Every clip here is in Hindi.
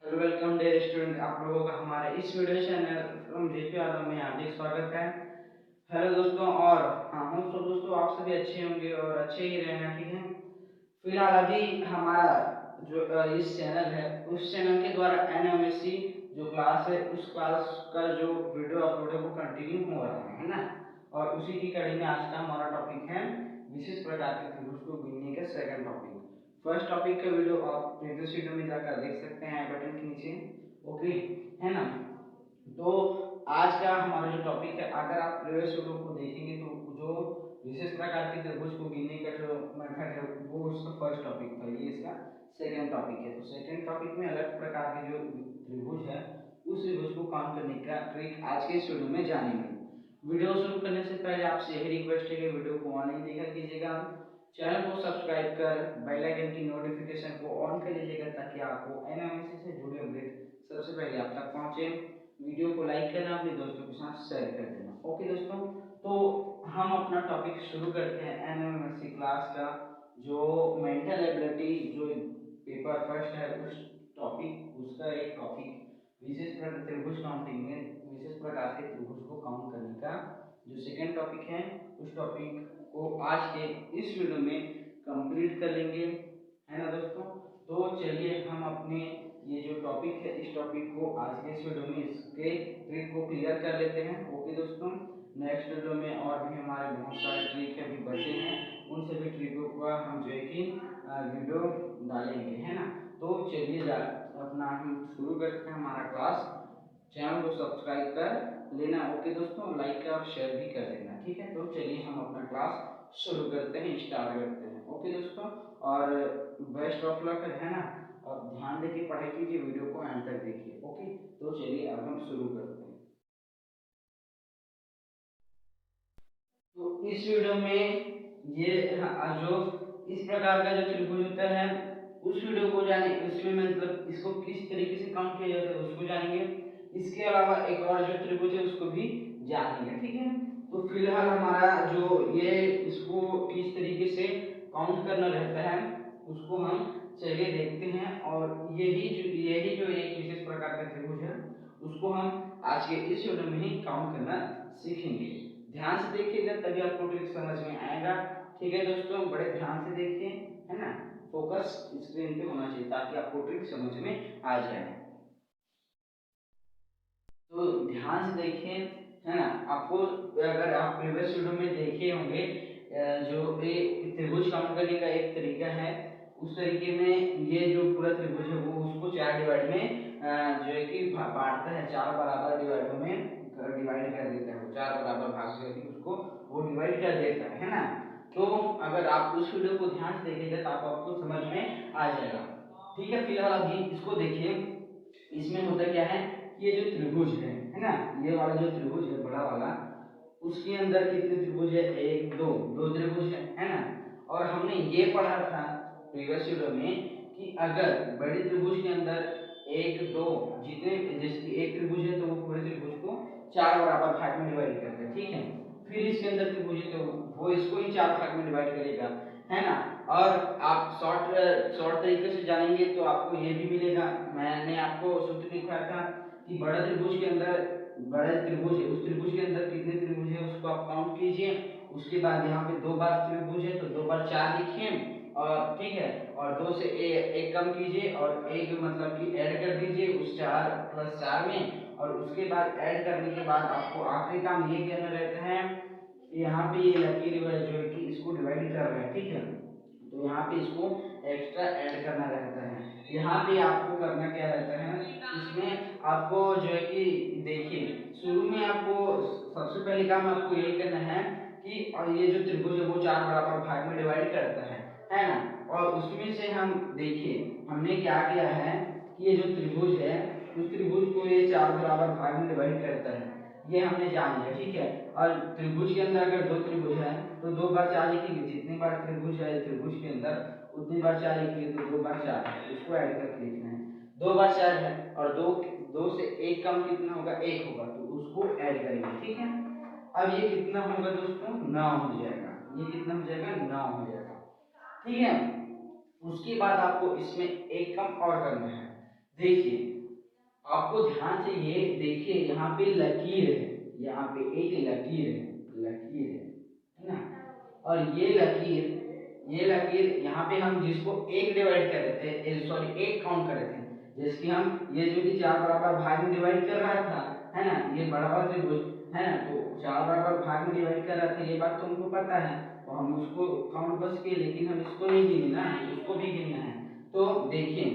हेलो वेलकम डियर स्टूडेंट, आप लोगों का हमारे इस video channel from JP Yadav में हार्दिक स्वागत है। हेलो दोस्तों, और हाँ हम सब दोस्तों आप सभी अच्छे होंगे और अच्छे ही रहना, ठीक है। फिलहाल अभी हमारा जो इस चैनल है उस चैनल के द्वारा एनएमएससी जो क्लास है उस क्लास का जो वीडियो अपलोड है वो कंटिन्यू हो रहा है ना। और उसी की कड़ी में आज का हमारा टॉपिक है विशेष प्रकार के त्रिभुज को गिनने का सेकंड टॉपिक। फर्स्ट टॉपिक का वीडियो आप प्रीवियस वीडियो में जाकर देख सकते हैं आई बटन के नीचे, ओके है ना। तो आज का हमारा जो टॉपिक है, अगर आप प्रीवियस वीडियो को देखेंगे तो जो विशेष प्रकार के त्रिभुज को गिनने का जो मेथड है वो उसका फर्स्ट टॉपिक था, ये इसका सेकंड टॉपिक है। तो सेकंड टॉपिक में अलग प्रकार के जो त्रिभुज है उस त्रिभुज को काउंट करने का ट्रिक आज के इस वीडियो में जानेंगे। वीडियो शुरू करने से पहले आपसे यही रिक्वेस्ट है कि वीडियो को ऑनलाइन देखा कीजिएगा, चैनल को सब्सक्राइब कर बेल आइकन की नोटिफिकेशन को ऑन कर लीजिएगा ताकि आपको एनएमएससी से जुड़े अपडेट सबसे पहले आप तक पहुंचे। वीडियो को लाइक करना, अपने दोस्तों के साथ शेयर कर देना। ओके दोस्तों, तो हम अपना टॉपिक शुरू करते हैं एनएमएससी क्लास का जो मेंटल एबिलिटी जो पेपर फर्स्ट है उस टॉपिक उसका एक टॉपिक विशेष प्रकार त्रिभुज काउंटिंग में विशेष प्रकार के त्रिभुज को काउंट करने का जो सेकंड टॉपिक है उस टॉपिक को आज के इस वीडियो में कंप्लीट कर लेंगे, है ना दोस्तों। तो चलिए हम अपने ये जो टॉपिक है इस टॉपिक को आज के इस वीडियो में इसके ट्रिक को क्लियर कर लेते हैं। ओके दोस्तों, नेक्स्ट वीडियो में और भी हमारे बहुत सारे ट्रिक अभी बचे हैं, उन सभी ट्रिकों का हम जो है कि वीडियो डालेंगे, है ना। तो चलिए अपना हम शुरू करते हैं हमारा क्लास। चैनल को सब्सक्राइब कर लेना, ओके दोस्तों, लाइक कर और शेयर भी कर देना, ठीक है। तो चलिए हम अपना क्लास शुरू करते हैं, स्टार्ट करते हैं, ओके दोस्तों। और बेस्ट ऑफ लक, है ना। और ध्यान देके पढ़ाई कीजिए, वीडियो को एंड तक देखिए, ओके। तो चलिए अब हम शुरू करते हैं। तो इस वीडियो में ये जो इस प्रकार का जो त्रिभुज होता है उस वीडियो को जाने उसमें मतलब इसको किस तरीके से काउंट किया जाता है उसको जानेंगे। इसके अलावा एक और जो त्रिभुज है उसको भी जानेंगे, ठीक है। तो फिलहाल हमारा जो ये इसको किस तरीके से काउंट करना रहता है उसको हम चलिए देखते हैं। और यही जो एक विशेष प्रकार का त्रिभुज है उसको हम आज के इस वीडियो में ही काउंट करना सीखेंगे। ध्यान से देखिएगा तभी आपको ट्रिक समझ में आएगा, ठीक है दोस्तों। बड़े ध्यान से देखिए, है ना। फोकस स्क्रीन पे होना चाहिए ताकि आपको ट्रिक समझ में आ जाए। तो ध्यान से देखिए, है ना। आपको अगर आप प्रीवियस वीडियो में देखे होंगे जो एक त्रिभुज काउंट करने का एक तरीका है उस तरीके में ये जो पूरा त्रिभुज है वो उसको चार डिवाइड में जो है कि बांटता है, चार बराबर डिवाइडों में डिवाइड कर देता है, वो चार बराबर भाग जो है उसको वो डिवाइड कर देता है ना। तो अगर आप उस वीडियो को ध्यान से देखेंगे तो आपको समझ में आ जाएगा, ठीक है। फिलहाल अभी इसको देखिए, इसमें होता क्या है, ये जो त्रिभुज है ना, ये वाला जो त्रिभुज है बड़ा वाला उसके अंदर कितने त्रिभुज है, एक दो दो त्रिभुज है ना। और हमने ये पढ़ा था प्रीवियस वीडियो में कि अगर बड़े त्रिभुज के अंदर एक दो जितने जैसे एक त्रिभुज है तो वो पूरे त्रिभुज को चार बराबर भाग में डिवाइड करते हैं, ठीक है। फिर इसके अंदर त्रिभुज है तो वो इसको ही चार भाग में डिवाइड करेगा, है ना। और आप शॉर्ट तरीके से जानेंगे तो आपको ये भी मिलेगा, मैंने आपको सूत्र दिखाया था कि बड़ा त्रिभुज के अंदर बड़ा त्रिभुज है उस त्रिभुज के अंदर कितने त्रिभुज है उसको आप काउंट कीजिए। उसके बाद यहाँ पे दो बार त्रिभुज है तो दो बार चार लिखिए, और ठीक है, और दो से एक कम कीजिए और एक मतलब कि ऐड कर दीजिए उस चार प्लस चार में। और उसके बाद ऐड करने के बाद आपको आखिरी काम ये करना रहता है, यहाँ पे ये लकीर जो है कि इसको डिवाइड कर रहे हैं, ठीक है। तो यहाँ पे इसको एक्स्ट्रा ऐड करना रहता है। यहाँ पे आपको करना क्या रहता है, इसमें आपको जो है कि देखिए शुरू में आपको सबसे पहले काम आपको यही करना है कि और ये जो त्रिभुज है वो चार बराबर भाग में डिवाइड करता है ना। और उसमें से हम देखिए हमने क्या किया है कि ये जो त्रिभुज है उस त्रिभुज को ये चार बराबर भाग में डिवाइड करता है, ये हमने जान लिया, ठीक है। और त्रिभुज के अंदर अगर दो त्रिभुज है तो दो बार चार लिखेंगे, जितनी बार त्रिभुज है त्रिभुज के अंदर उतनी बार चार लिखेंगे, तो दो बार चार उसको ऐड करके लिखना है। दो बार चार है और दो दो से एक कम कितना होगा, एक होगा, तो उसको ऐड करेंगे, ठीक है। अब ये कितना होगा दोस्तों, 9 हो जाएगा, ये कितना हो जाएगा, 9 हो जाएगा, ठीक है। उसके बाद आपको इसमें एक कम और करना है। देखिए आपको ध्यान से ये देखिए, यहाँ पे लकीर है, यहाँ पे एक लकीर है, लकीर है ना। और ये लकीर यहाँ पे हम जिसको एक डिवाइड कर रहे थे, सॉरी एक काउंट कर रहे थे, जैसे कि हम ये जो कि चार बराबर भाग में डिवाइड कर रहा था, है ना, ये बराबर त्रिभुज है ना, तो चार बराबर भाग में डिवाइड कर रहा था, ये बात तो हमको पता है, तो हम उसको काउंट बस किए, लेकिन हम इसको नहीं गिने ना, उसको भी गिनना है। तो देखिए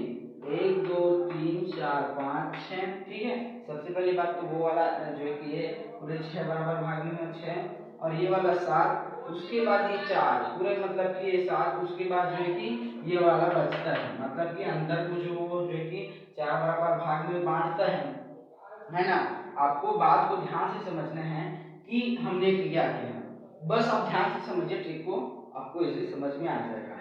1 2 3 4 5 6, ठीक है। सबसे पहली बात तो वो वाला जो है कि ये पूरे 6 बराबर भाग में है 6, और ये वाला 7, उसके बाद ये 4 पूरे मतलब कि ये 7, उसके बाद जो है कि ये वाला बचता है, मतलब कि अंदर को जो है कि 4 बराबर भाग में बांटता है ना। आपको बात को ध्यान से समझना है कि हमने क्या किया, बस आप ध्यान से समझिए ट्रिक को, आपको इसे समझ में आ जाएगा।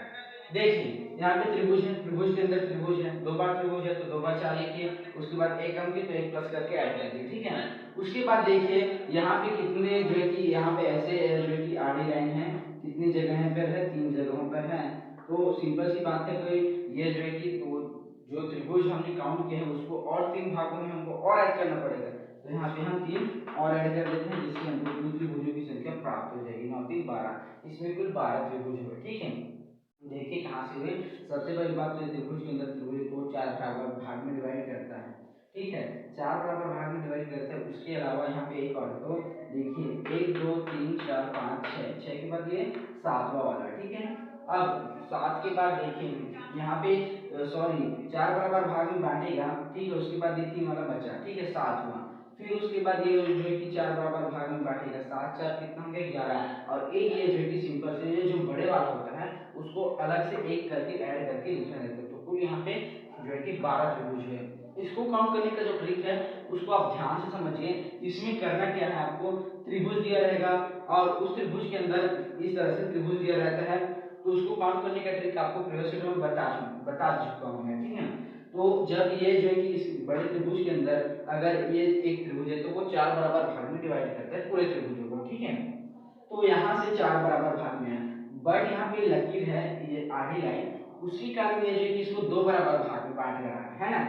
देखिए यहाँ पे त्रिभुज है, त्रिभुज के अंदर त्रिभुज है, दो बार त्रिभुज है तो दो बार 4 लिखिए, उसके बाद एक कम की तो एक प्लस करके ऐड कर दिए, ठीक है। उसके बाद देखिए यहाँ पे कितने जो है कि यहाँ पे ऐसे जो है कि आड़ी लाइन है, कितनी जगह पर है, 3 जगहों पर है। तो सिंपल सी बात है, कोई ये जो है कि तो जो त्रिभुज हमने काउंट किया है उसको और 3 भागों में हमको और ऐड करना पड़ेगा, तो यहाँ पे हम 3 और ऐड कर देते हैं, जिससे हमको कुल त्रिभुजों की संख्या प्राप्त हो जाएगी, 9 3 12, इसमें कुल 12 त्रिभुज हुए, ठीक है। देखिए कहाँ से हुए, सबसे पहली बात तो त्रिभुज के अंदर त्रिभुज को 4 बराबर भाग में डिवाइड करता है, ठीक है, 4 बराबर भाग में डिवाइड करता है। उसके अलावा यहाँ पे एक और, तो देखिए 1 2 3 4 5 6, 6 के बाद ये 7वां वाला, ठीक है। अब 7 के बाद देखिए यहाँ पे सॉरी 4 बराबर भाग में बांटेगा, ठीक है, उसके बाद ये 3 वाला बचा, ठीक है, 7वां, फिर उसके बाद ये जो है कि 4 बराबर भाग में बांटेगा, 7 4 कितना हो गया 11, और एक ये जो है कि सिंपल से ये जो बड़े वाला होता है उसको अलग से एक करके ऐड करके लिखना रहता है, तो कुल यहाँ पे जो है कि 12 त्रिभुज है। इसको काउंट करने का जो ट्रिक है उसको आप ध्यान से समझिए। इसमें करना क्या है, आपको त्रिभुज दिया रहेगा और उस त्रिभुज के अंदर इस तरह से त्रिभुज दिया रहता है, तो उसको काउंट करने का ट्रिक आपको प्रीवियस वीडियो में बता चुका हूं मैं, ठीक है। तो जब ये जो है कि इस बड़े त्रिभुज के अंदर अगर ये एक त्रिभुज है तो वो 4 बराबर भाग में डिवाइड करता है पूरे त्रिभुजों को, ठीक है। तो यहाँ से 4 बराबर भाग में है, बट यहाँ पे लकीर है ये आधी लाइन, उसी कारण ये जो कि इसको 2 बराबर भाग में बांट रहा है ना,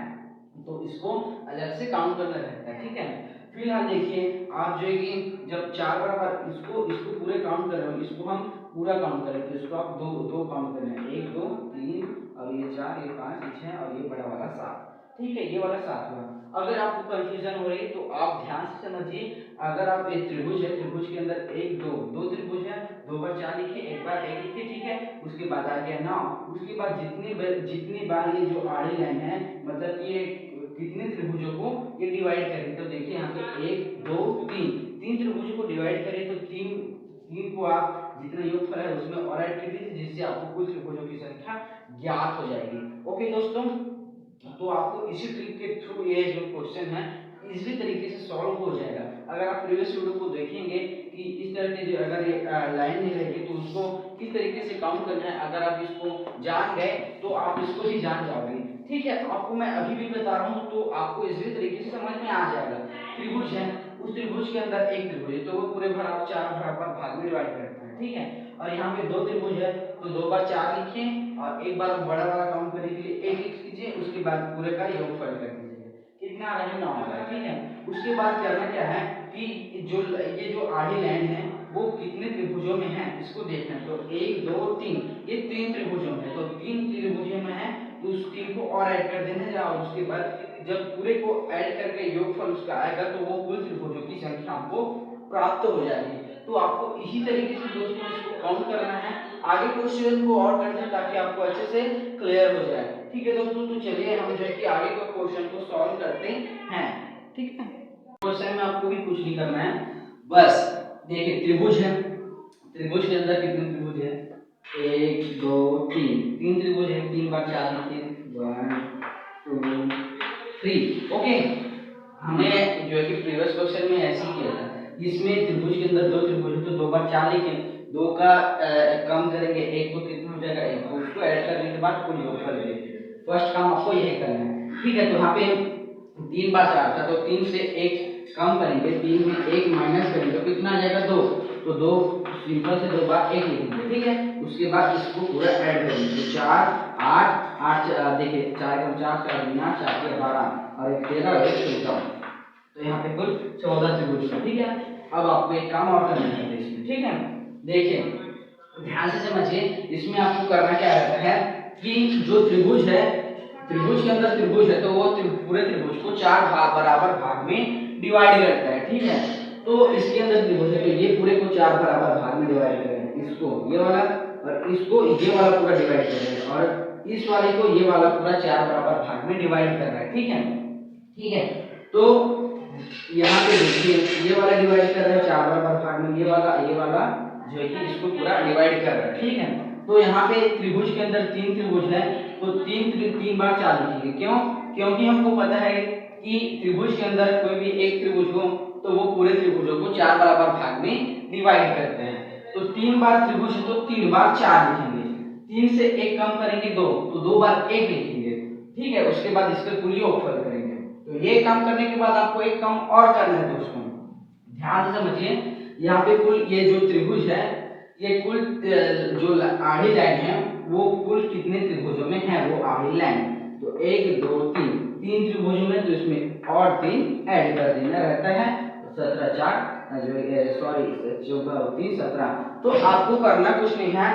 तो इसको अलग से काउंट करना रहता है, ठीक है। फिलहाल देखिए आप जो है कि जब 4 बराबर इसको इसको पूरे काउंट कर रहे हो, इसको हम पूरा काउंट करें तो इसको आप दो दो काउंट करना है, 1 2 3 और ये 4 ये 5 ये 6 और ये बड़ा वाला 7, ठीक है, ये वाला 7 हुआ। अगर आपको कंफ्यूजन हो रही है तो आप ध्यान से समझिए, अगर आप एक त्रिभुज है, त्रिभुज के अंदर 1 2 दो त्रिभुज है, 2 बार 4 लिखिए, एक बार 1 लिखिए, ठीक है। उसके बाद आ गया 9, उसके बाद जितनी बार ये जो आड़ी लाइन है मतलब ये कितने त्रिभुजों को ये डिवाइड करें, तो देखिए यहाँ पे 1 2 3 तीन त्रिभुजों को डिवाइड करें तो तीन तीन को आप जितना योगफल है उसमें और ऐड कर दीजिए, जिससे आपको कुल त्रिभुजों की संख्या ज्ञात हो जाएगी। ओके दोस्तों, तो आपको इसी ट्रिक के थ्रू ये जो क्वेश्चन है इजी तरीके से सॉल्व हो जाएगा। अगर आप प्रीवियस वीडियो को देखेंगे कि इस तरह के जो अगर ये लाइन नहीं रहेगी तो उसको किस तरीके से काउंट करना है, अगर आप इसको जान गए तो आप इसको भी जान जाओगे, ठीक है। तो आपको मैं अभी भी बता रहा हूँ तो आपको इसी तरीके से समझ में आ जाएगा। त्रिभुज है, उस त्रिभुज के अंदर एक त्रिभुज है तो वो पूरे भर आप 4 बराबर भाग में डिवाइड करते हैं, ठीक है। और यहाँ पे 2 त्रिभुज है तो 2 बार 4 लिखिए और एक बार बड़ा वाला काउंट करने के लिए 1 लिख दीजिए, उसके बाद पूरे का योगफल कर दीजिए, कितना आ रहा है 9 आ रहा है, ठीक है। उसके बाद करना क्या है कि ये जो आड़ी लाइन है वो कितने त्रिभुजों में है इसको देखना है, तो 1 2 3 ये 3 त्रिभुजों में, तो 3 त्रिभुजों में है तो उस 3 को और ऐड कर देना है, और उसके बाद जब पूरे को ऐड करके योगफल उसका आएगा तो वो कुल त्रिभुजों की संख्या आपको प्राप्त हो जाएगी। तो आपको इसी तरीके से दोस्तों इसको काउंट करना है। आगे क्वेश्चन को और करते हैं ताकि आपको अच्छे से क्लियर हो जाए, ठीक है दोस्तों। तो चलिए हम जो है कि आगे के क्वेश्चन को सॉल्व करते हैं, ठीक है। क्वेश्चन में आपको भी कुछ नहीं करना है, बस देखिए त्रिभुज है, त्रिभुज के अंदर कितने त्रिभुज है 1 2 3 तीन त्रिभुज है, 3 बार 4 लिखिए 1 2 3, ओके। हमने जो है कि प्रीवियस क्वेश्चन में ऐसे ही किया था, इसमें त्रिभुज के अंदर 2 त्रिभुज है तो 2 बार 4 लिखें, 2 का कम करेंगे 1 को कितना हो जाएगा 1, उसको ऐड करने के बाद कुल योगफल लेंगे। फर्स्ट काम आपको यही करना है, ठीक है। तो यहाँ पे 3 बार 4 था तो 3 से 1 कम करेंगे, 3 में 1 माइनस करेंगे तो कितना आ जाएगा 2, तो 2 सिंपल से 2 बार 1 लिखेंगे, ठीक है। उसके बाद इसको पूरा ऐड करेंगे, तो 4 8 8 देखिए 4 कम 4 4 दूनी 8 4 के 12 और 1 13 और 1 14, तो यहाँ पे कुल 14 त्रिभुज है। ठीक है, अब आपको एक काम और करना है इसमें। ठीक है, देखिए ध्यान से समझिए, इसमें आपको करना क्या रहता है कि जो त्रिभुज है, त्रिभुज के अंदर त्रिभुज है तो वो पूरे त्रिभुज को 4 बराबर भाग में डिवाइड करता है। ठीक है, तो इसके अंदर त्रिभुज है तो ये पूरे को 4 बराबर भाग में डिवाइड करेंगे, इसको ये वाला और इसको ये वाला पूरा डिवाइड करेंगे और इस वाले को ये वाला पूरा 4 बराबर भाग में डिवाइड कर रहा है। ठीक है, ठीक है, तो यहाँ पे देखिए ये वाला डिवाइड कर रहा है 4 बराबर भाग में, ये वाला जो है कि इसको पूरा डिवाइड कर रहा है। ठीक है, तो यहाँ पे त्रिभुज के अंदर 3 त्रिभुज है तो 3 बार 4 लिखेंगे। क्यों? क्योंकि हमको पता है कि त्रिभुज के अंदर कोई भी एक त्रिभुज हो तो वो पूरे त्रिभुजों को 4 बराबर भाग में डिवाइड करते हैं। तो 3 बार त्रिभुज है तो 3 बार 4 लिखेंगे, 3 से 1 कम करेंगे 2 तो 2 बार 1 लिखेंगे। ठीक है, उसके बाद इसका कुल योगफल करेंगे। तो ये काम करने के बाद आपको एक काम और करना है दोस्तों, ध्यान से समझिए। यहाँ पे कुल ये जो त्रिभुज है, ये कुल जो आड़ी लाइन है वो कुल कितने त्रिभुजों में है, वो आड़ी लाइन तो 1 2 3 त्रिभुजों में, तो इसमें और 3 ऐड कर देना रहता है। 17 4 जो सॉरी 14 3 17। तो आपको करना कुछ नहीं है,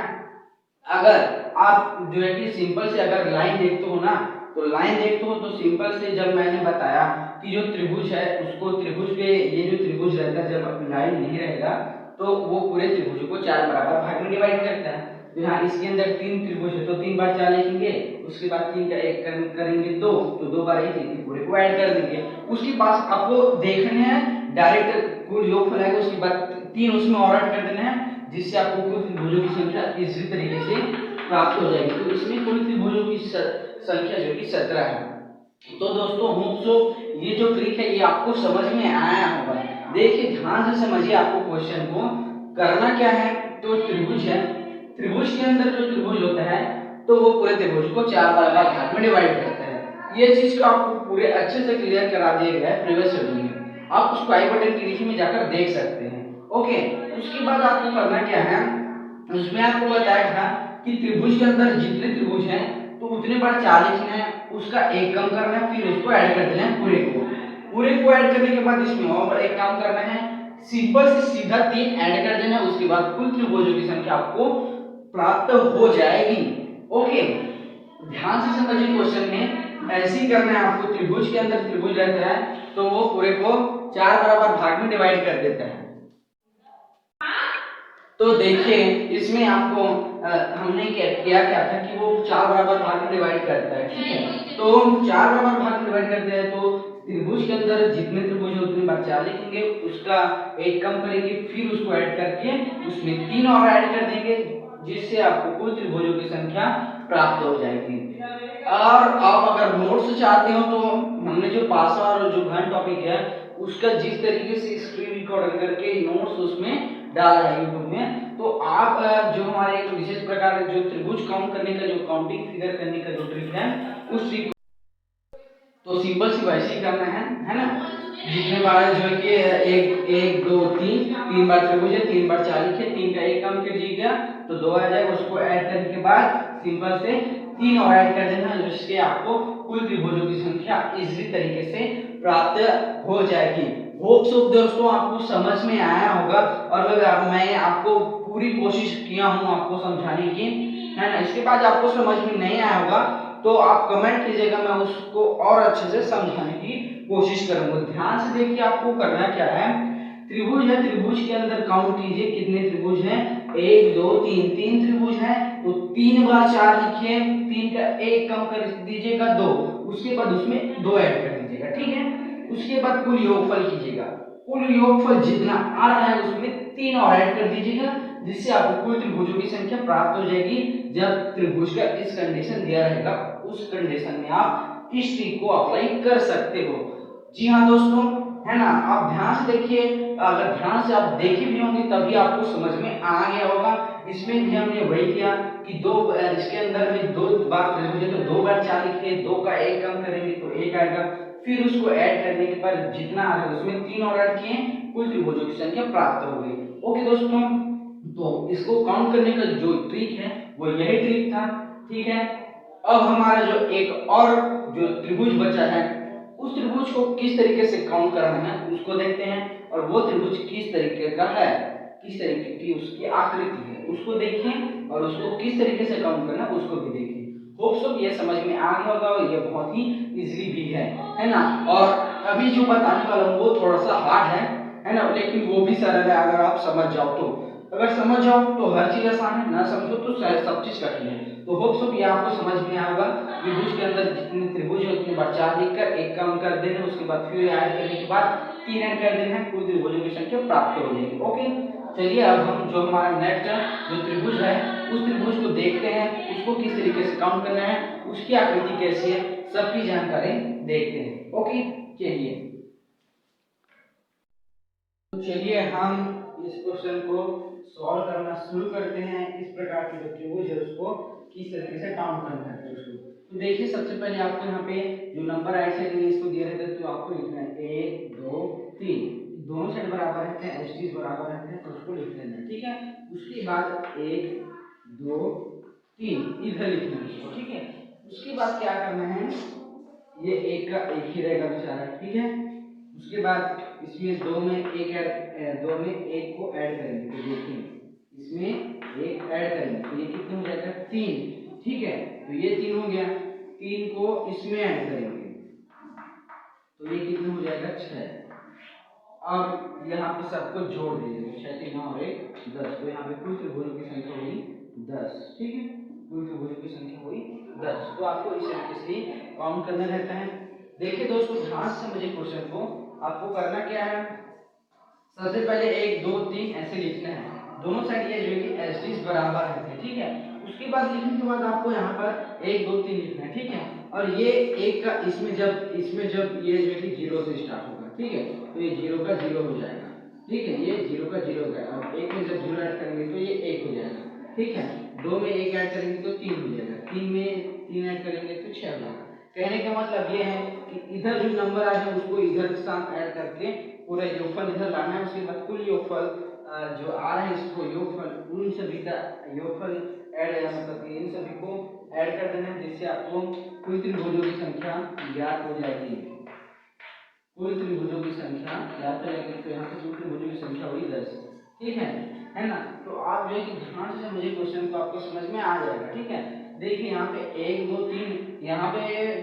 अगर आप जो है कि सिंपल से अगर लाइन देखते हो ना, तो लाइन देखते हो तो सिंपल से जब मैंने बताया कि जो त्रिभुज है उसको त्रिभुज पे ये जो त्रिभुज रहता है जब लाइन नहीं रहेगा तो वो पूरे त्रिभुज को 4 बराबर भाग में डिवाइड करता है। तो यहाँ इसके अंदर 3 त्रिभुज है तो 3 बार 4 लिखेंगे, उसके बाद 3 का 1 करेंगे 2 तो 2 बार 1 लिखेंगे, पूरे को ऐड कर देंगे। उसके बाद आपको देखना है डायरेक्ट कुल योगफल आएगा, उसके बाद 3 उसमें और ऐड कर देना है जिससे आपको कुल त्रिभुजों की संख्या इसी तरीके से प्राप्त हो जाएगी। तो इसमें कुल त्रिभुजों की संख्या जो कि 17 है। तो दोस्तों होप सो ये जो ट्रिक है ये आपको समझ में आया होगा। देखिए ध्यान से समझिए, आपको क्वेश्चन को करना क्या है, तो त्रिभुज है, त्रिभुज के अंदर जो त्रिभुज होता है तो वो पूरे त्रिभुज को 4 बराबर भाग में डिवाइड करता है। ये चीज को आपको पूरे अच्छे से क्लियर करा दिया गया है प्रीवियस वीडियो में, आप उसको आई बटन के नीचे में जाकर देख सकते हैं। ओके, उसके बाद आपको करना क्या है, उसमें आपको बताया था कि त्रिभुज के अंदर जितने त्रिभुज हैं तो उतने बार 4 लिखना है, उसका 1 कम करना है, फिर उसको ऐड कर देना है पूरे को ऐड करने के बाद इसमें और एक काम करना है, सिंपल से सीधा 3 ऐड कर देना है, उसके बाद कुल त्रिभुजों की संख्या आपको प्राप्त हो जाएगी। ओके, ध्यान से समझिए, क्वेश्चन में ऐसे ही करना है आपको। त्रिभुज के अंदर त्रिभुज रहता है तो वो पूरे को 4 बराबर भाग में डिवाइड कर देता है। तो देखिए इसमें आपको हमने क्या था कि वो 4 बराबर भाग में डिवाइड करता है। ठीक है, तो 4 बराबर भाग में डिवाइड करते हैं तो त्रिभुज के अंदर जितने त्रिभुज है उतने बार 4 लिखेंगे, उसका 1 कम करेंगे, फिर उसको ऐड करके उसमें 3 और ऐड कर देंगे जिससे आपको कुल त्रिभुजों की संख्या प्राप्त हो जाएगी। और आप अगर नोट्स चाहते हो तो हमने जो पासा और जो घन टॉपिक है उसका जिस तरीके से स्क्रीन रिकॉर्ड करके नोट्स उसमें डाला है यूट्यूब में, तो आप जो हमारे एक विशेष प्रकार जो त्रिभुज काउंट करने का जो काउंटिंग फिगर करने का जो ट्रिक है उस ट्रिक तो सिंपल सी वैसे ही करना है ना। जितने बार जो है कि 1 2 3 बार त्रिभुज है 3 बार 4 लिखे, 3 का 1 कम कीजिएगा तो 2 आ जाएगा, उसको ऐड करने के बाद सिंपल से 3 और ऐड कर देना जिससे आपको कुल त्रिभुजों की संख्या इसी तरीके से प्राप्त हो जाएगी। होप सो दोस्तों आपको समझ में आया होगा और मैं आपको पूरी कोशिश किया हूं आपको समझाने की, है ना। इसके बाद आपको समझ में नहीं आया होगा तो आप कमेंट कीजिएगा, मैं उसको और अच्छे से समझाने की कोशिश करूंगा। ध्यान से देखिए आपको करना क्या है, त्रिभुज है, त्रिभुज के अंदर काउंट कीजिए कितने त्रिभुज हैं, 1 2 3 त्रिभुज हैं तो 3 बार 4 लिखिए, 3 का 1 कम कर दीजिएगा 2, उसके बाद उसमें 2 ऐड कर दीजिएगा। ठीक है, उसके बाद कुल योगफल कीजिएगा, कुल योगफल जितना आ रहा है उसमें 3 और ऐड कर दीजिएगा जिससे आपको कुल त्रिभुजों की संख्या प्राप्त हो जाएगी। जब त्रिभुज का इस कंडीशन दिया रहेगा उस कंडीशन में आप इस ट्रिक को अप्लाई कर सकते हो। जी हाँ दोस्तों, है ना, आप ध्यान से देखिए, अगर ध्यान से आप देखे भी होंगे तभी आपको समझ में आ गया होगा। इसमें भी हमने वही किया कि इसके अंदर में 2 बार त्रिभुज है तो 2 बार 4 लिखिए, 2 का 1 कम करेंगे तो 1 आएगा, फिर उसको ऐड करने के बाद जितना आ रहा है उसमें 3 और ऐड किए, कुल त्रिभुजों की संख्या प्राप्त हो गई। ओके दोस्तों, तो इसको काउंट करने का जो ट्रिक है वो यही ट्रिक था। ठीक है। अब हमारा जो एक और जो त्रिभुज बचा है, उस त्रिभुज को किस तरीके से काउंट करना है उसको देखते हैं, और वो त्रिभुज किस तरीके का है, किस तरीके की उसकी आकृति है उसको देखें, और उसको किस तरीके से काउंट करना है उसको भी देखें। होप सो ये समझ में आ गया होगा, और ये बहुत ही इजीली भी है ना। और अभी जो बताने वाला हूँ वो थोड़ा सा हार्ड है ना, लेकिन वो भी सरल है अगर आप समझ जाओ तो। अगर समझ जाओ तो हर चीज आसान है, ना समझो तो सब चीज कठिन है। तो होप सो ये आपको समझ में आएगा। त्रिभुज के अंदर जितने त्रिभुज है उतने बार 4 लिखकर एक कम कर देना, उसके बाद फिर ऐड करने के बाद 3 ऐड कर देना है, कुल त्रिभुजों की संख्या प्राप्त हो जाएगी। ओके, चलिए अब हम जो हमारा नेक्स्ट जो त्रिभुज है उस त्रिभुज को देखते हैं, उसको किस तरीके से काउंट करना है, उसकी आकृति कैसी है, सबकी जानकारी देखते हैं। ओके, चलिए तो चलिए हम इस क्वेश्चन को सॉल्व करना शुरू करते हैं। इस प्रकार की जो त्रिभुज है उसको किस तरीके से काउंट करना है उसको। तो देखिए सबसे पहले आपको यहाँ पे जो नंबर राइट साइड में इसको दिए रहते हैं तो आपको लिखना है 1 2 3, दोनों साइड बराबर रहते हैं, एचटीज बराबर रहते हैं, तो उसको लिख लेना है। ठीक है, उसके बाद 1 2 3 इधर लिखना है उसको। ठीक है, उसके बाद क्या करना है, ये एक का एक ही रहेगा बेचारा। ठीक है, उसके बाद इसमें दो में एक को ऐड करेंगे, तो देखिए इसमें एक ऐड करेंगे तो ये कितने हो जाएगा 3। ठीक है, तो ये 3 हो गया, 3 को इसमें ऐड करेंगे तो ये कितने हो जाएगा 6। अब यहाँ पे सबको जोड़ दीजिए, 6 3 9 और 1 10, तो यहाँ पे कुल त्रिभुजों की संख्या हुई 10। ठीक है, कुल त्रिभुजों की संख्या हुई 10। तो आपको इस तरीके से काउंट करना रहता है। देखिए दोस्तों ध्यान से समझिए क्वेश्चन को। आपको करना क्या है, सबसे पहले 1 2 3 ऐसे लिखना है, दोनों साइड ये जो है कि एचडीज बराबर है। ठीक है, उसके बाद लिखने के बाद आपको यहाँ पर 1 2 3 लिखना है। ठीक है, और ये एक का इसमें जब ये जो है कि 0 से स्टार्ट होगा। ठीक है, तो ये 0 का 0 हो जाएगा। ठीक है, ये 0 का 0 हो जाएगा, और 1 में जब 0 ऐड करेंगे तो ये 1 हो जाएगा। ठीक है, 2 में 1 ऐड करेंगे तो 3 हो जाएगा, 3 में 3 ऐड करेंगे तो 6 हो जाएगा। कहने का मतलब ये है कि इधर जो नंबर आ जाए उसको इधर के साथ ऐड करके पूरा योगफल इधर लाना है। उसके बाद कुल योगफल जो आ रहा है इसको योगफल उन सभी का योगफल ऐड है, मतलब इन सभी को ऐड कर देना है, जिससे आपको कुल त्रिभुजों की संख्या ज्ञात हो जाएगी। कुल त्रिभुजों की संख्या ज्ञात हो जाएगी, तो यहाँ पे कुल त्रिभुजों की संख्या हुई 10। ठीक है ना। तो आप जो है कि ध्यान से समझिए क्वेश्चन को, आपको समझ में आ जाएगा। ठीक है, देखिए यहाँ पे 1 2 3, यहाँ पे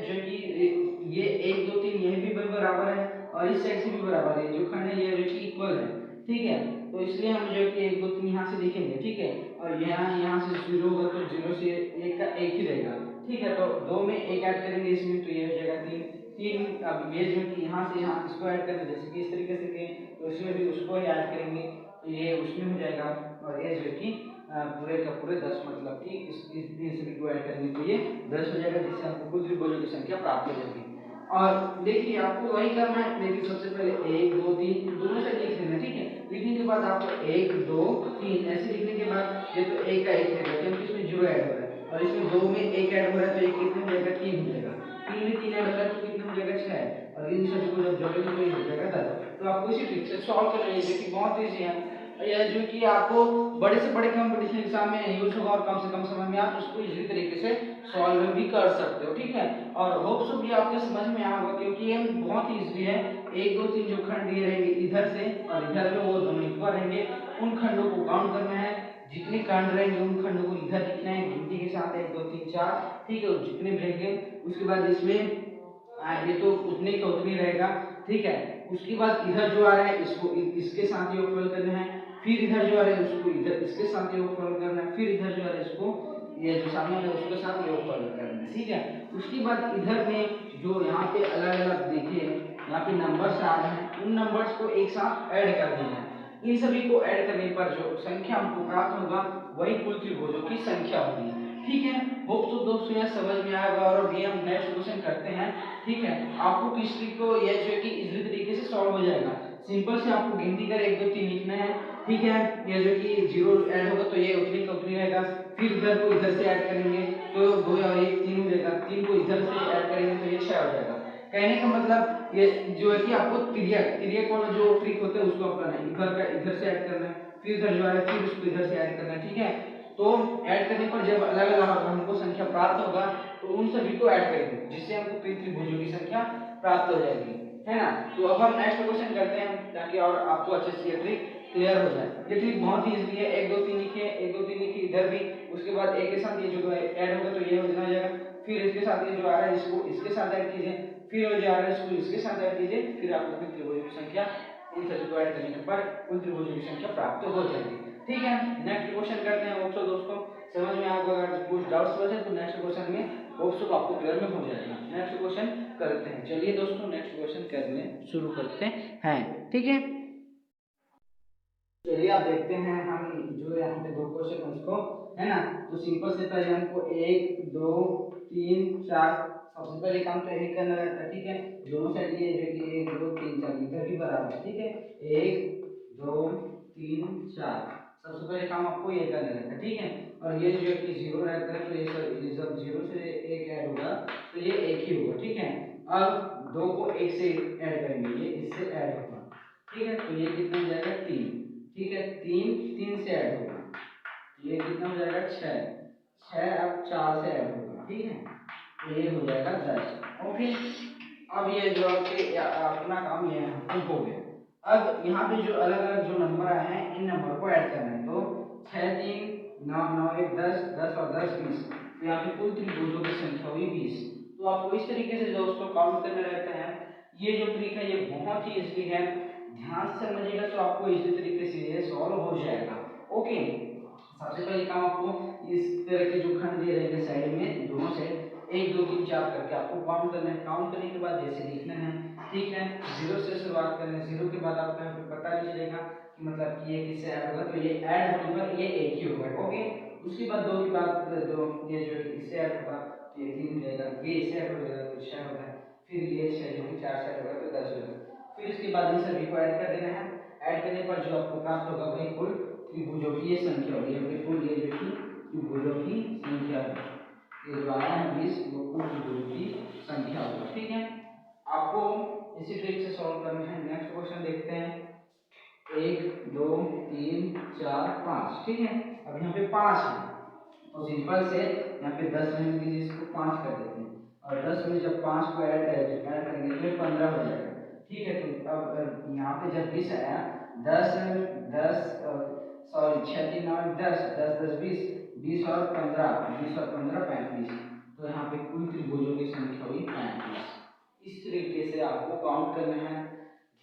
जो कि ये 1 2 3 ये भी बराबर है, और इस साइड से भी बराबर है, जो खंड है ये जो कि इक्वल है। ठीक है, तो इसलिए हम जो है कि 1 2 3 यहाँ से देखेंगे। ठीक है, और यहाँ से 0 होगा तो 0 से 1 का 1 ही रहेगा। ठीक है, तो 2 में 1 ऐड करेंगे इसमें तो ये हो जाएगा 3। अब ये जो कि यहाँ से यहाँ इसको ऐड करेंगे, जैसे कि इस तरीके से किए तो इसमें भी उसको ही ऐड करेंगे तो ये उसमें हो जाएगा, और ये जो कि पूरे का पूरे 10, मतलब कि इस दिन सभी को ऐड करेंगे तो ये 10 हो जाएगा, जिससे आपको कुल त्रिभुजों की संख्या प्राप्त हो जाएगी। और देखिए आपको वही करना है। देखिए सबसे पहले 1 2 3 दोनों से लिख लेना। ठीक है, लिखने के बाद आपको 1 2 3 ऐसे लिखने के बाद ये तो 1 का 1 है क्योंकि इसमें 0 ऐड हो रहा है, और इसमें 2 में 1 ऐड हो रहा है तो ये कितने हो जाएगा 3 हो जाएगा, 3 में 3 ऐड हो रहा है तो कितने हो जाएगा 6, और इन सभी को जब जोड़ेंगे तो ये हो जाएगा 10। तो आपको इसी ट्रिक से सॉल्व करना है, जो कि बहुत ईजी है। यह जो कि आपको बड़े से बड़े कंपटीशन एग्जाम में यूज होगा, और कम से कम समय में आप उसको इजी तरीके से सॉल्व भी कर सकते हो। ठीक है, और होप सो भी आपके समझ में आया होगा, क्योंकि ये बहुत ही इजी है। 1 2 3 जो खंड दिए रहेंगे इधर से और इधर में वो दोनों इक्वल रहेंगे, उन खंडों को काउंट करना है। जितने खंड रहेंगे उन खंडों को इधर लिखना है गिनती के साथ 1 2 3 4। ठीक है, और जितने भी रहेंगे उसके बाद इसमें ये तो उतने का उतनी रहेगा। ठीक है, उसके बाद इधर जो आ रहा है इसको इसके साथ योगफल करना है, फिर इधर जो आ रहा है उसको इधर इसके साथ योगफल करना है, फिर इधर जो आ रहा है इसको ये जो सामने वाला है उसके साथ योगफल करना है। ठीक है, उसके बाद इधर में जो यहाँ पे अलग अलग देखिए यहाँ पे नंबर्स आ रहे हैं, उन नंबर्स को एक साथ ऐड कर देना है। इन सभी को ऐड करने पर जो संख्या हमको प्राप्त होगा वही कुल त्रिभुजों की संख्या होगी। ठीक है, होप तो दोस्तों यह समझ में आएगा, और अभी हम नेक्स्ट क्वेश्चन करते हैं। ठीक है, आपको किस ट्रिक को यह जो है कि इजी तरीके से सॉल्व हो जाएगा। सिंपल से आपको गिनती कर 1 2 3 लिखना है। ठीक है, ये जो कि 0 ऐड होगा तो ये उतनी का उतनी रहेगा, फिर इधर को इधर से ऐड करेंगे तो 2 और 1 3 हो जाएगा, 3 को इधर से ऐड करेंगे तो ये 6 हो जाएगा। कहने का मतलब ये जो है कि आपको तिर्यक वाला जो ट्रिक होता है उसको अपनाना है, इधर का इधर से ऐड करना है, फिर इधर जो है फिर उसको इधर से ऐड करना है। ठीक है, तो ऐड करने पर जब अलग अलग हमको संख्या प्राप्त होगा तो उन सभी को ऐड करेंगे जिससे हमको त्रिभुजों की संख्या प्राप्त हो जाएगी, है ना। तो अब हम नेक्स्ट क्वेश्चन करते हैं ताकि और आपको अच्छे से ये ट्रिक क्लियर हो जाए। ये ट्रिक बहुत ही इजी है। 1 2 3 लिखिए, 1 2 3 लिखिए इधर भी, उसके बाद एक के साथ ये जो ऐड होगा तो ये हो जाएगा, फिर इसके साथ ये जो आ रहा है इसको इसके साथ ऐड कीजिए, फिर हो जा रहा है इसको इसके साथ ऐड कीजिए, फिर आपको फिर त्रिभुजों की संख्या इन सभी को ऐड करने पर कुल त्रिभुजों की संख्या प्राप्त हो जाएगी। ठीक है, नेक्स्ट क्वेश्चन करते हैं। होप सो दोस्तों समझ में आपको अगर कुछ डाउट्स बचे तो नेक्स्ट क्वेश्चन में होप सो आपको क्लियर में हो जाएगा। नेक्स्ट क्वेश्चन करते हैं। चलिए दोस्तों नेक्स्ट क्वेश्चन करने शुरू करते हैं। ठीक है, चलिए आप देखते हैं हम जो यहाँ पे दो क्वेश्चन उसको, है ना। तो सिंपल से पहले हमको 1 2 3 4 सबसे पहले काम तो यही करना रहता है। ठीक है, दोनों साइड ये जो कि 1 2 3 4 इधर भी बराबर है। ठीक है, 1 2 3 4 सबसे पहले काम आपको ये करना रहता है। ठीक है, और ये जो कि 0 रहता है तो ये सब 0 से 1 ऐड होगा तो ये 1 ही होगा। ठीक है, अब 2 को 1 से ऐड करेंगे, ये इससे ऐड होगा। ठीक है, तो ये कितना हो जाएगा 3। ठीक है, 3 3 से ऐड होगा, ये कितना हो जाएगा 6 6 अब 4 से ऐड होगा। ठीक है, तो ये हो जाएगा 10। ओके, अब ये जो अपना काम ये हो गया। अब यहाँ पे जो अलग अलग जो नंबर आए हैं इन नंबर को ऐड करना है। तो 6 3 9 9 1 10 10 और 10 20, तो यहाँ पे कुल त्रिभुजों की संख्या हुई 20। तो आपको इस तरीके से दोस्तों काउंट करने रहते हैं। ये जो ट्रिक है ये बहुत ही इजी है, ध्यान से समझिएगा तो आपको इसी तरीके से ये सॉल्व हो जाएगा। ओके, सबसे पहले काम आपको इस तरह के जो खंड दिए रहेंगे साइड में दोनों साइड 1 2 3 4 करके आपको काउंट करना है। काउंट करने के बाद जैसे लिखना है। ठीक है, 0 से शुरुआत करें, 0 के बाद आपको यहाँ पे पता नहीं चलेगा कि मतलब कि ये किससे ऐड होगा, तो ये ऐड होने पर ये 1 ही होगा। ओके, उसके बाद 2 की बात दो, ये जो इससे ऐड होगा तो ये 3 हो जाएगा, ये इससे ऐड हो जाएगा तो 6 होगा, फिर ये 6 जो कि 4 से ऐड होगा तो 10 होगा। फिर इसके बाद इन सभी को ऐड कर देना है। ऐड करने पर जो आपको प्राप्त होगा वही कुल त्रिभुजों की ये संख्या होगी। अपने कुल ये जो कि त्रिभुजों की संख्या है, ये जो आया है 20 वो कुल त्रिभुजों की संख्या होगा। ठीक है, आपको इसी ट्रिक से सॉल्व करना है। नेक्स्ट क्वेश्चन देखते हैं। 1 2 3 4 5। ठीक है, अब यहाँ पे 5 है तो सिंपल से यहाँ पे 10 रहने दीजिए, इसको 5 कर देते हैं, और 10 में जब 5 को ऐड करेंगे तो ये 15 हो जाएगा। ठीक है, तो अब यहाँ पे जब 20 आया 10 10 सॉरी 6 3 9 10 10 10 20 20 और 15 20 और 15 35, तो यहाँ पे कुल त्रिभुजों की संख्या हुई 35। इस तरीके से आपको काउंट करना है।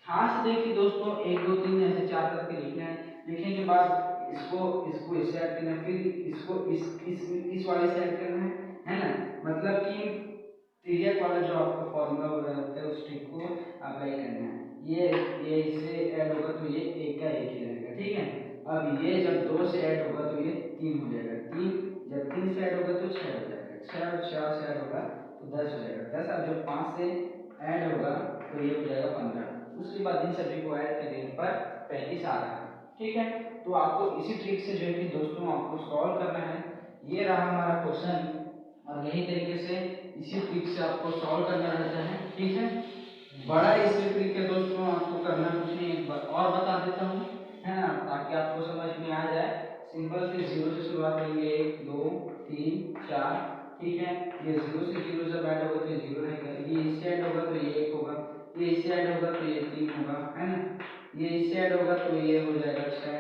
ध्यान से देखिए दोस्तों, 1 2 3 ऐसे 4 करके लिखना है। लिखने के बाद इसको इसको इससे ऐड करना है, फिर इसको इस वाले से ऐड करना है ना। मतलब कि तिर्यक वाला जो आपको फॉर्मूला होता है उस ट्रिक को अप्लाई करना है। ये इससे ऐड होगा तो ये 1 का 1 ही रहेगा। ठीक है, अब ये जब 2 से ऐड होगा तो ये 3 हो जाएगा, 3 जब 3 से ऐड होगा तो 6 हो जाएगा, 6 और 4 से ऐड होगा तो 10 हो जाएगा, 10 अब जब 5 से ऐड होगा तो ये हो जाएगा 15। उसके बाद इन सभी को ऐड करने पर 35 आ रहा है। ठीक है, तो आपको इसी ट्रिक से जो है कि दोस्तों आपको सॉल्व करना है। ये रहा हमारा क्वेश्चन, और यही तरीके से इसी ट्रिक से आपको सॉल्व करना रहता है। ठीक है, बड़ा इसी ट्रिक है दोस्तों, आपको करना कुछ नहीं, एक बार और बता देता हूँ, है ना, ताकि आपको समझ में आ जाए। सिंपल से 0 से शुरुआत करेंगे, 1 2 3 4। ठीक है, ये 0 से 0 जब ऐड होगा तो ये 0 रहेगा, ये इससे ऐड होगा तो ये 1 होगा, ये इससे ऐड होगा तो ये 3 होगा, है ना, ये इससे ऐड होगा तो ये हो जाएगा 6,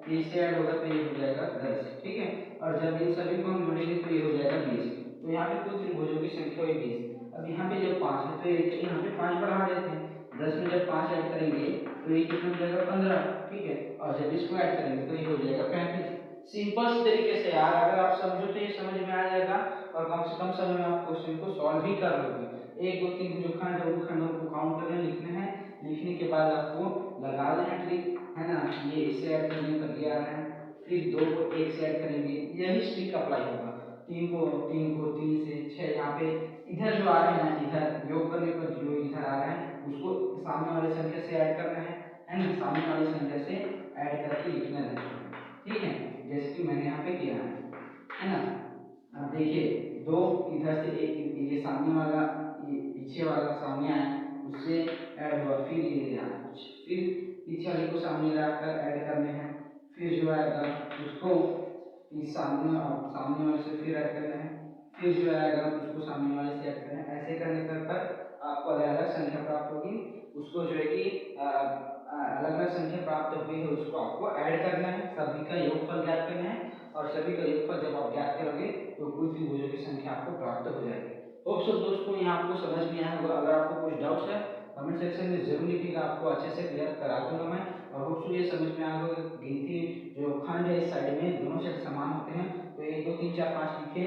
ये इससे ऐड होगा तो ये हो जाएगा 10। ठीक है, और जब इन सभी को हम जोड़ेंगे तो ये हो जाएगा 20। तो यहाँ पे कुल त्रिभुजों की संख्या हुई 20। अब यहाँ पे जब 5 है तो यहाँ पे 5 बढ़ा देते हैं, 10 में जब 5 ऐड करेंगे तो ये कितना हो जाएगा 15। ठीक है, और जब इसको ऐड करेंगे तो ये हो जाएगा 35। सिंपल तरीके से यार अगर आप समझो तो ये समझ में आ जाएगा, और कम से कम समय में आप क्वेश्चन को सॉल्व भी कर लोगे। 1 2 3 जो खंड है उन खंडों को काउंट करने लिखना है। लिखने के बाद आपको लगा देना ट्रिक, है ना, ये इससे ऐड करने पर ये आ रहा है, फिर 2 को 1 से ऐड करेंगे, यही ट्रिक अप्लाई होगा। 3 को 3 से 6, यहाँ पे इधर जो आ रहे हैं इधर योग करने पर जो इधर आ रहा है उसको सामने वाली संख्या से ऐड करना है ना, सामने वाली संख्या से ऐड करके लिखना रहता है। ठीक है, जैसे कि मैंने यहाँ पे किया है ना। अब देखिए 2 इधर से एक ये सामने वाला ये पीछे वाला सामने आया उससे ऐड हुआ, फिर ये यहाँ फिर पीछे वाले को सामने लाकर ऐड करने हैं, फिर जो आएगा उसको कि सामने वाले से फिर ऐड करना है, फिर जो है अगर उसको सामने वाले से ऐड करना है, ऐसे करने पर आपको अलग अलग संख्या प्राप्त होगी। उसको जो है कि अलग अलग संख्या प्राप्त हुई है उसको आपको ऐड करना है, सभी का योगफल ज्ञात करना है, और सभी का योगफल जब आप ज्ञात करोगे तो कुल त्रिभुजों की संख्या आपको प्राप्त हो जाएगी। होप सो दोस्तों यहाँ आपको समझ में आया होगा। अगर आपको कुछ डाउट्स है कमेंट सेक्शन में जरूर लिखिएगा, आपको अच्छे से क्लियर करा दूंगा मैं। और होप सो ये समझ में आया होगा गिनती जो खंड है इस साइड में दोनों साइड समान होते हैं, तो 1 2 3 4 5 लिखे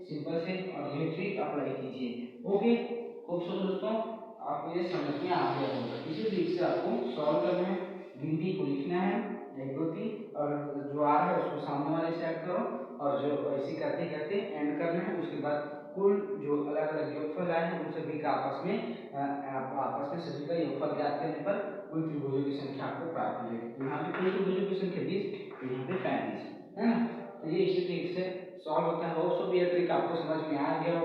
सिंपल से और ये ट्रिक अप्लाई कीजिए। ओके, होप सो दोस्तों आपको ये समझ में आ गया होगा। इसी तरीके से आपको सॉल्व करना है, गिनती को लिखना है 1 2 3 और जो आ रहा है उसको सामने वाले से ऐड करो, और जो ऐसे करते करते एंड करना है। उसके बाद कुल जो अलग अलग योगफल आए हैं उन सभी का आपस में सभी का योगफल ज्ञात करने पर कुल त्रिभुजों की संख्या आपको प्राप्त हो जाएगी। तो यहाँ पे कुल त्रिभुजों की संख्या 20, तो यहाँ पे 35 है ना। तो ये इसी तरीके से सॉल्व होता है। होप सो ये ट्रिक आपको समझ में आ गया